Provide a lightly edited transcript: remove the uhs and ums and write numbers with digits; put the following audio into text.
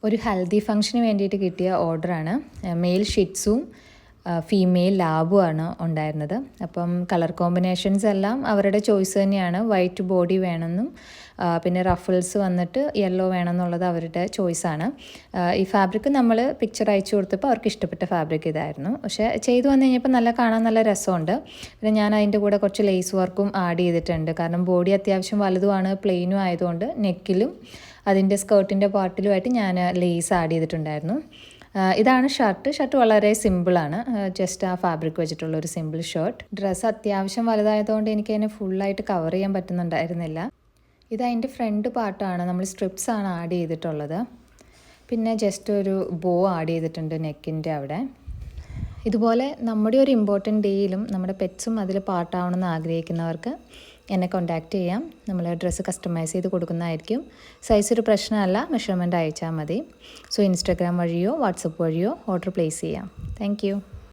ഒരു ഹൽദി ഫംഗ്ഷന് വേണ്ടിയിട്ട് കിട്ടിയ ഓർഡറാണ്. മെയിൽ ഷിറ്റ്സും ഫീമെയിൽ ലാബുമാണ് ഉണ്ടായിരുന്നത്. അപ്പം കളർ കോമ്പിനേഷൻസ് എല്ലാം അവരുടെ ചോയ്സ് തന്നെയാണ്. വൈറ്റ് ബോഡി വേണമെന്നും പിന്നെ റഫിൾസ് വന്നിട്ട് യെല്ലോ വേണമെന്നുള്ളത് അവരുടെ ചോയ്സാണ്. ഈ ഫാബ്രിക് നമ്മൾ പിക്ചർ അയച്ചു കൊടുത്തപ്പോൾ അവർക്ക് ഇഷ്ടപ്പെട്ട ഫാബ്രിക് ഇതായിരുന്നു. പക്ഷേ ചെയ്തു വന്നു കഴിഞ്ഞപ്പോൾ കാണാൻ നല്ല രസമുണ്ട്. പിന്നെ ഞാൻ അതിൻ്റെ കൂടെ കുറച്ച് ലേസ് വർക്കും ആഡ് ചെയ്തിട്ടുണ്ട്. കാരണം ബോഡി അത്യാവശ്യം വലുതുമാണ്, പ്ലെയിനും ആയതുകൊണ്ട് നെക്കിലും അതിൻ്റെ സ്കേർട്ടിൻ്റെ പാർട്ടിലുമായിട്ട് ഞാൻ ലേസ് ആഡ് ചെയ്തിട്ടുണ്ടായിരുന്നു. ഇതാണ് ഷർട്ട് വളരെ സിമ്പിളാണ്. ജസ്റ്റ് ആ ഫാബ്രിക് വെച്ചിട്ടുള്ള ഒരു സിമ്പിൾ ഷർട്ട്. ഡ്രസ്സ് അത്യാവശ്യം വലുതായതുകൊണ്ട് എനിക്കതിനെ ഫുള്ളായിട്ട് കവർ ചെയ്യാൻ പറ്റുന്നുണ്ടായിരുന്നില്ല. ഇതതിൻ്റെ ഫ്രണ്ട് പാർട്ടാണ്, നമ്മൾ സ്ട്രിപ്സാണ് ആഡ് ചെയ്തിട്ടുള്ളത്. പിന്നെ ജസ്റ്റ് ഒരു ബോ ആഡ് ചെയ്തിട്ടുണ്ട് നെക്കിൻ്റെ അവിടെ. ഇതുപോലെ നമ്മുടെ ഒരു ഇമ്പോർട്ടൻറ്റ് ഡേയിലും നമ്മുടെ പെറ്റ്സും അതിൽ പാർട്ടാവണമെന്ന് ആഗ്രഹിക്കുന്നവർക്ക് എന്നെ കോൺടാക്റ്റ് ചെയ്യാം. നമ്മൾ ഡ്രസ്സ് കസ്റ്റമൈസ് ചെയ്ത് കൊടുക്കുന്നതായിരിക്കും. സൈസ് ഒരു പ്രശ്നമല്ല, മെഷർമെൻറ്റ് അയച്ചാൽ മതി. സോ ഇൻസ്റ്റാഗ്രാം വഴിയോ വാട്സപ്പ് വഴിയോ ഓർഡർ പ്ലേസ് ചെയ്യാം. താങ്ക്